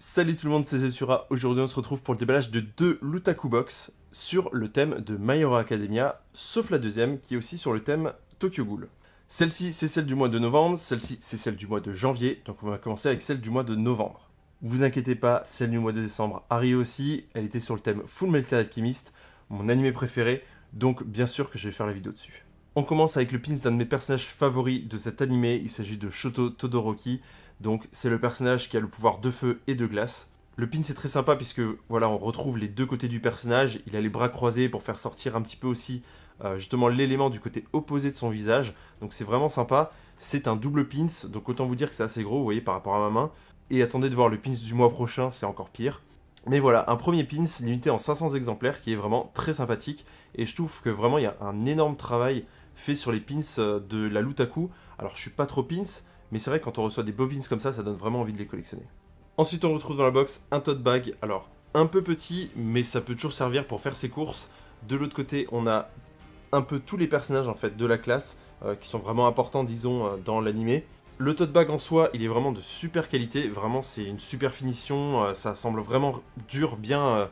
Salut tout le monde, c'est Zetura. Aujourd'hui on se retrouve pour le déballage de deux Lutaku Box sur le thème de My Hero Academia, sauf la deuxième qui est aussi sur le thème Tokyo Ghoul. Celle-ci c'est celle du mois de novembre, celle-ci c'est celle du mois de janvier, donc on va commencer avec celle du mois de novembre. Vous inquiétez pas, celle du mois de décembre arrive aussi, elle était sur le thème Full Metal Alchemist, mon animé préféré, donc bien sûr que je vais faire la vidéo dessus. On commence avec le pins d'un de mes personnages favoris de cet animé, il s'agit de Shoto Todoroki. Donc c'est le personnage qui a le pouvoir de feu et de glace. Le pin c'est très sympa puisque voilà, on retrouve les deux côtés du personnage. Il a les bras croisés pour faire sortir un petit peu aussi justement l'élément du côté opposé de son visage. Donc c'est vraiment sympa. C'est un double pins, donc autant vous dire que c'est assez gros, vous voyez, par rapport à ma main. Et attendez de voir le pins du mois prochain, c'est encore pire. Mais voilà, un premier pins limité en 500 exemplaires qui est vraiment très sympathique. Et je trouve que vraiment il y a un énorme travail fait sur les pins de la Lutaku. Alors je suis pas trop pins, mais c'est vrai que quand on reçoit des bobines comme ça donne vraiment envie de les collectionner. Ensuite, on retrouve dans la box un tote bag. Alors, un peu petit, mais ça peut toujours servir pour faire ses courses. De l'autre côté, on a un peu tous les personnages en fait de la classe qui sont vraiment importants, disons, dans l'animé. Le tote bag en soi, il est vraiment de super qualité. Vraiment, c'est une super finition. Ça semble vraiment dur, bien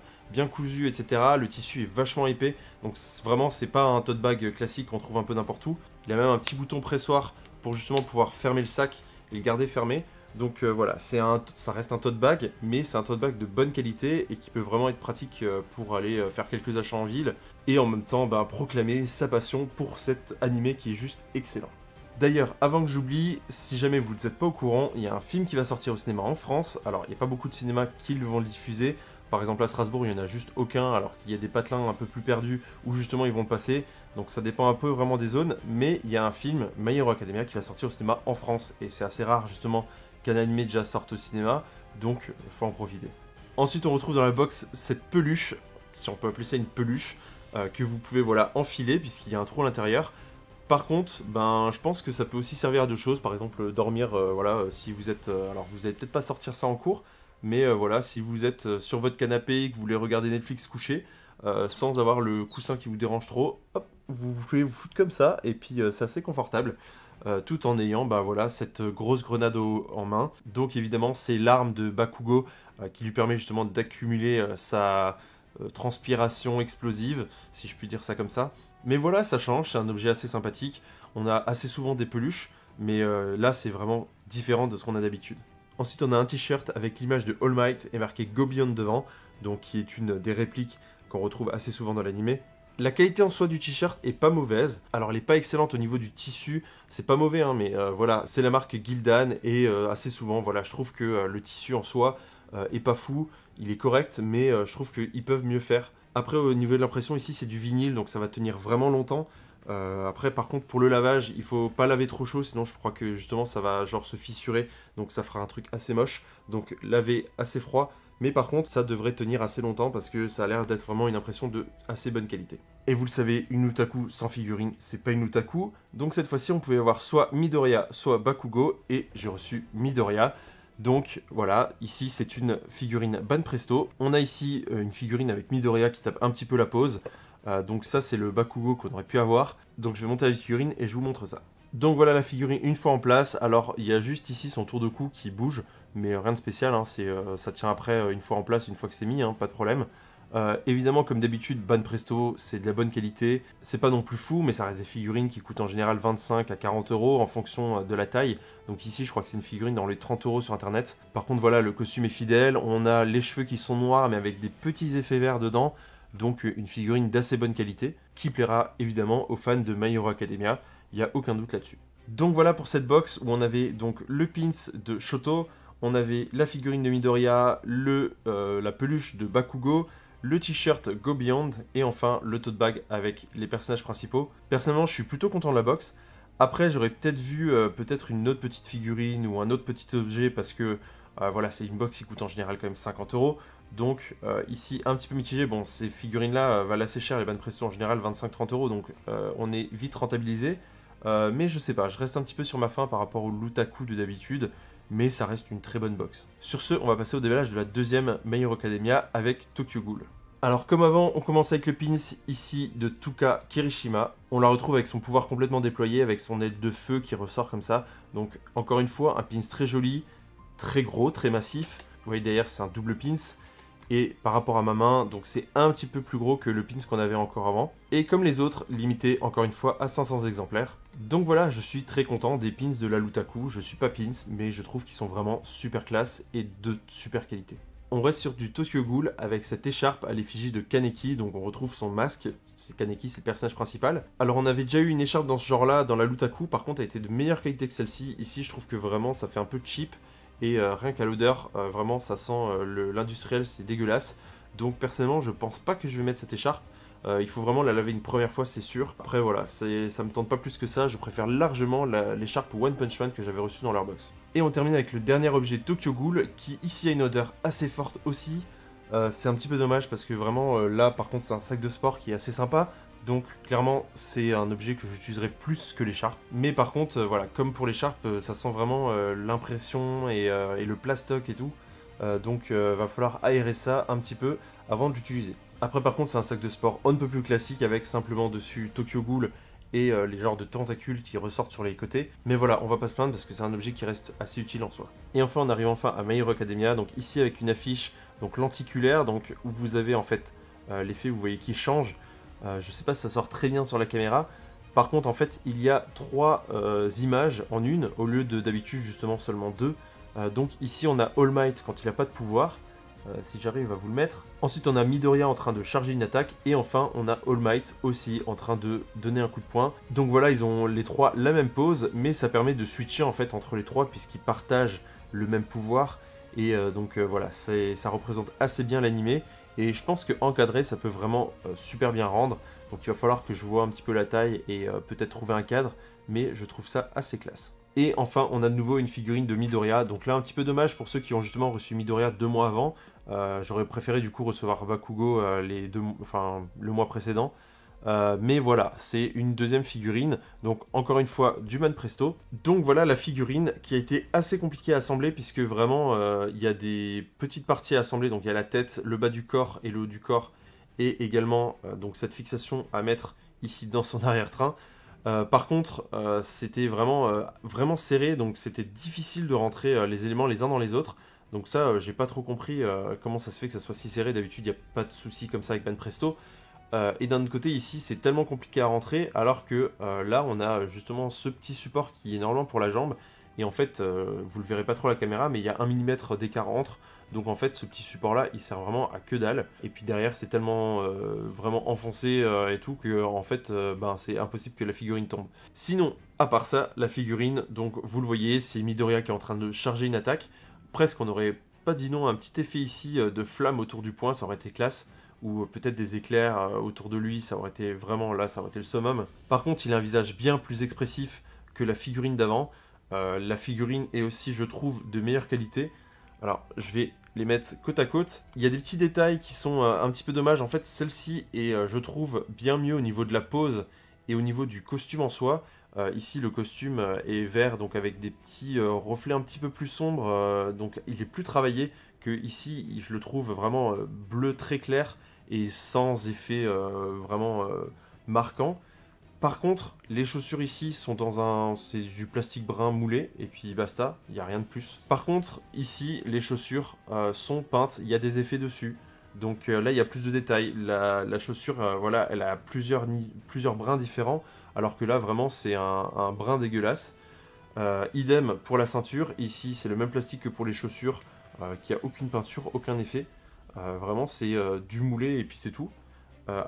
cousu, etc. Le tissu est vachement épais. Donc, vraiment, c'est pas un tote bag classique qu'on trouve un peu n'importe où. Il a même un petit bouton pressoir pour justement pouvoir fermer le sac et le garder fermé. Donc voilà, ça reste un tote bag, mais c'est un tote bag de bonne qualité et qui peut vraiment être pratique pour aller faire quelques achats en ville et en même temps proclamer sa passion pour cet animé qui est juste excellent. D'ailleurs, avant que j'oublie, si jamais vous n'êtes pas au courant, il y a un film qui va sortir au cinéma en France. Alors, il n'y a pas beaucoup de cinémas qui vont le diffuser. Par exemple, à Strasbourg, il n'y en a juste aucun, alors qu'il y a des patelins un peu plus perdus où justement ils vont le passer. Donc ça dépend un peu vraiment des zones. Mais il y a un film, My Hero Academia, qui va sortir au cinéma en France. Et c'est assez rare justement qu'un animé déjà sorte au cinéma. Donc il faut en profiter. Ensuite, on retrouve dans la box cette peluche, si on peut appeler ça une peluche, que vous pouvez voilà, enfiler puisqu'il y a un trou à l'intérieur. Par contre, je pense que ça peut aussi servir à deux choses. Par exemple, dormir, voilà, si vous êtes... alors, vous allez peut-être pas sortir ça en cours, mais voilà, si vous êtes sur votre canapé et que vous voulez regarder Netflix couché, sans avoir le coussin qui vous dérange trop, hop, vous pouvez vous foutre comme ça, et puis c'est assez confortable, tout en ayant, voilà, cette grosse grenade en main. Donc évidemment, c'est l'arme de Bakugo qui lui permet justement d'accumuler sa transpiration explosive, si je puis dire ça comme ça. Mais voilà, ça change, c'est un objet assez sympathique. On a assez souvent des peluches, mais là c'est vraiment différent de ce qu'on a d'habitude. Ensuite, on a un t-shirt avec l'image de All Might et marqué Go Beyond devant, donc qui est une des répliques qu'on retrouve assez souvent dans l'animé. La qualité en soi du t-shirt est pas mauvaise. Alors, elle est pas excellente au niveau du tissu, c'est pas mauvais, hein, mais voilà, c'est la marque Gildan et assez souvent, voilà, je trouve que le tissu en soi est pas fou, il est correct, mais je trouve qu'ils peuvent mieux faire. Après, au niveau de l'impression, ici, c'est du vinyle, donc ça va tenir vraiment longtemps. Après, par contre, pour le lavage, il faut pas laver trop chaud, sinon je crois que justement ça va genre se fissurer, donc ça fera un truc assez moche. Donc laver assez froid, mais par contre, ça devrait tenir assez longtemps parce que ça a l'air d'être vraiment une impression de assez bonne qualité. Et vous le savez, une Lutaku sans figurine, c'est pas une Lutaku. Donc cette fois-ci, on pouvait avoir soit Midoriya, soit Bakugo, et j'ai reçu Midoriya. Donc voilà, ici c'est une figurine Banpresto. On a ici une figurine avec Midoriya qui tape un petit peu la pose. Donc ça c'est le Bakugo qu'on aurait pu avoir. Donc je vais monter la figurine et je vous montre ça. Donc voilà la figurine une fois en place. Alors il y a juste ici son tour de cou qui bouge, mais rien de spécial, hein. Ça tient après une fois en place, une fois que c'est mis, hein, pas de problème. Évidemment, comme d'habitude, Banpresto, c'est de la bonne qualité. C'est pas non plus fou, mais ça reste des figurines qui coûtent en général 25 à 40 euros en fonction de la taille. Donc ici, je crois que c'est une figurine dans les 30 euros sur internet. Par contre, voilà, le costume est fidèle. On a les cheveux qui sont noirs, mais avec des petits effets verts dedans. Donc une figurine d'assez bonne qualité, qui plaira évidemment aux fans de My Hero Academia. Il n'y a aucun doute là-dessus. Donc voilà pour cette box où on avait donc le pins de Shoto, on avait la figurine de Midoriya, la peluche de Bakugo, le t-shirt Go Beyond et enfin le tote bag avec les personnages principaux. Personnellement, je suis plutôt content de la box. Après, j'aurais peut-être vu peut-être une autre petite figurine ou un autre petit objet parce que voilà, c'est une box qui coûte en général quand même 50 euros. Donc ici, un petit peu mitigé. Bon, ces figurines-là valent assez cher, les Banpresto en général 25-30 euros, donc on est vite rentabilisé. Mais je sais pas, je reste un petit peu sur ma faim par rapport au Lutaku de d'habitude, mais ça reste une très bonne box. Sur ce, on va passer au déballage de la deuxième My Hero Academia avec Tokyo Ghoul. Alors comme avant, on commence avec le pins ici de Tuka Kirishima. On la retrouve avec son pouvoir complètement déployé, avec son aile de feu qui ressort comme ça. Donc encore une fois, un pins très joli, très gros, très massif. voyez derrière c'est un double pins. Et par rapport à ma main, donc c'est un petit peu plus gros que le pins qu'on avait encore avant. Et comme les autres, limité encore une fois à 500 exemplaires. Donc voilà, je suis très content des pins de la Lutaku. Je suis pas pins, mais je trouve qu'ils sont vraiment super classe et de super qualité. On reste sur du Tokyo Ghoul avec cette écharpe à l'effigie de Kaneki, donc on retrouve son masque. Kaneki, c'est le personnage principal. Alors on avait déjà eu une écharpe dans ce genre-là, dans la Lutaku, par contre elle était de meilleure qualité que celle-ci. Ici je trouve que vraiment ça fait un peu cheap. Et rien qu'à l'odeur, vraiment ça sent l'industriel, c'est dégueulasse. Donc personnellement je pense pas que je vais mettre cette écharpe. Il faut vraiment la laver une première fois, c'est sûr. Après voilà, ça me tente pas plus que ça. Je préfère largement l'écharpe One Punch Man que j'avais reçue dans leur box. Et on termine avec le dernier objet Tokyo Ghoul, qui ici a une odeur assez forte aussi. C'est un petit peu dommage parce que vraiment là par contre c'est un sac de sport qui est assez sympa. Donc clairement c'est un objet que j'utiliserai plus que l'écharpe. Mais par contre voilà, comme pour l'écharpe, ça sent vraiment l'impression et le plastoc et tout. Donc va falloir aérer ça un petit peu avant de l'utiliser. Après par contre c'est un sac de sport on ne peut plus classique avec simplement dessus Tokyo Ghoul et les genres de tentacules qui ressortent sur les côtés. Mais voilà, on va pas se plaindre parce que c'est un objet qui reste assez utile en soi. Et enfin on arrive enfin à My Hero Academia, donc ici avec une affiche donc lenticulaire, donc où vous avez en fait l'effet, vous voyez, qui change. Je sais pas si ça sort très bien sur la caméra. Par contre en fait il y a 3 images en une au lieu de d'habitude justement seulement 2. Donc ici on a All Might quand il n'a pas de pouvoir. Si j'arrive à vous le mettre. Ensuite on a Midoriya en train de charger une attaque. Et enfin on a All Might aussi en train de donner un coup de poing. Donc voilà, ils ont les 3 la même pose. Mais ça permet de switcher en fait entre les 3 puisqu'ils partagent le même pouvoir. Et donc voilà, ça représente assez bien l'animé. Et je pense qu'encadré ça peut vraiment super bien rendre. Donc il va falloir que je vois un petit peu la taille et peut-être trouver un cadre. Mais je trouve ça assez classe. Et enfin, on a de nouveau une figurine de Midoriya. Donc là, un petit peu dommage pour ceux qui ont justement reçu Midoriya 2 mois avant. J'aurais préféré du coup recevoir Bakugo le mois précédent. Mais voilà, c'est une deuxième figurine. Donc encore une fois, du Man Presto. Donc voilà la figurine qui a été assez compliquée à assembler puisque vraiment, il y a des petites parties à assembler. Donc il y a la tête, le bas du corps et le haut du corps. Et également donc cette fixation à mettre ici dans son arrière-train. Par contre, c'était vraiment serré, donc c'était difficile de rentrer les éléments les uns dans les autres. Donc ça, j'ai pas trop compris comment ça se fait que ça soit si serré. D'habitude, il n'y a pas de souci comme ça avec Man Presto. Et d'un autre côté, ici, c'est tellement compliqué à rentrer, alors que là, on a justement ce petit support qui est normalement pour la jambe. Et en fait, vous le verrez pas trop à la caméra, mais il y a 1 mm d'écart entre. Donc en fait, ce petit support-là, il sert vraiment à que dalle. Et puis derrière, c'est tellement vraiment enfoncé et tout que en fait, c'est impossible que la figurine tombe. Sinon, à part ça, la figurine, donc vous le voyez, c'est Midoriya qui est en train de charger une attaque. Presque, on n'aurait pas dit non, un petit effet ici de flamme autour du poing, ça aurait été classe. Ou peut-être des éclairs autour de lui, ça aurait été vraiment là, ça aurait été le summum. Par contre, il a un visage bien plus expressif que la figurine d'avant. La figurine est aussi, je trouve, de meilleure qualité. Alors, je vais les mettre côte à côte. Il y a des petits détails qui sont un petit peu dommages. En fait, celle-ci est, je trouve, bien mieux au niveau de la pose et au niveau du costume en soi. Ici, le costume est vert, donc avec des petits reflets un petit peu plus sombres. Donc, il est plus travaillé que ici. Je le trouve vraiment bleu très clair et sans effet vraiment marquant. Par contre, les chaussures ici sont c'est du plastique brun moulé, et puis basta, il n'y a rien de plus. Par contre, ici, les chaussures sont peintes, il y a des effets dessus. Donc là, il y a plus de détails. La chaussure, voilà, elle a plusieurs brins différents, alors que là, vraiment, c'est un brin dégueulasse. Idem pour la ceinture, ici, c'est le même plastique que pour les chaussures, qui a aucune peinture, aucun effet. Vraiment, c'est du moulé, et puis c'est tout.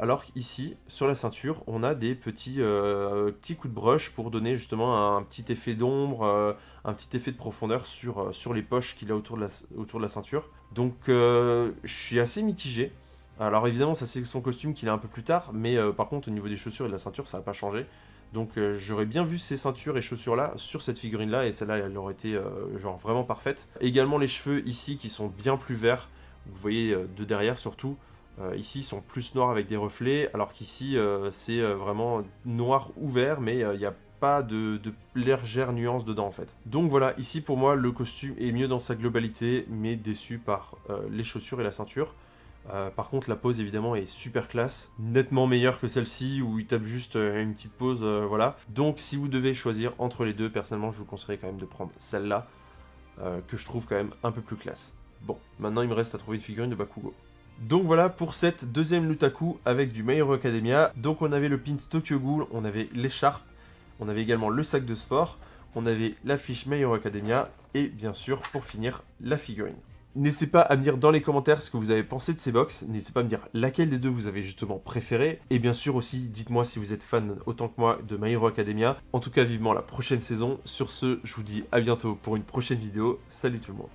Alors qu'ici, sur la ceinture, on a des petits coups de brush pour donner justement un petit effet d'ombre, un petit effet de profondeur sur les poches qu'il a autour de la ceinture. Donc je suis assez mitigé. Alors évidemment, ça c'est son costume qu'il a un peu plus tard, mais par contre au niveau des chaussures et de la ceinture, ça n'a pas changé. Donc j'aurais bien vu ces ceintures et chaussures là sur cette figurine là, et celle-là elle aurait été genre vraiment parfaite. Également les cheveux ici qui sont bien plus verts, vous voyez de derrière surtout. Ici, ils sont plus noirs avec des reflets, alors qu'ici, c'est vraiment noir ou vert, mais il n'y a pas de légère nuance dedans, en fait. Donc voilà, ici, pour moi, le costume est mieux dans sa globalité, mais déçu par les chaussures et la ceinture. Par contre, la pose, évidemment, est super classe, nettement meilleure que celle-ci, où il tape juste une petite pose, voilà. Donc, si vous devez choisir entre les deux, personnellement, je vous conseillerais quand même de prendre celle-là, que je trouve quand même un peu plus classe. Bon, maintenant il me reste à trouver une figurine de Bakugo. Donc voilà pour cette deuxième Lutaku avec du My Hero Academia. Donc on avait le pins Tokyo Ghoul, on avait l'écharpe, on avait également le sac de sport, on avait l'affiche My Hero Academia et bien sûr pour finir la figurine. N'hésitez pas à me dire dans les commentaires ce que vous avez pensé de ces box, n'hésitez pas à me dire laquelle des deux vous avez justement préféré, et bien sûr aussi dites-moi si vous êtes fan autant que moi de My Hero Academia. En tout cas vivement la prochaine saison, sur ce je vous dis à bientôt pour une prochaine vidéo, salut tout le monde.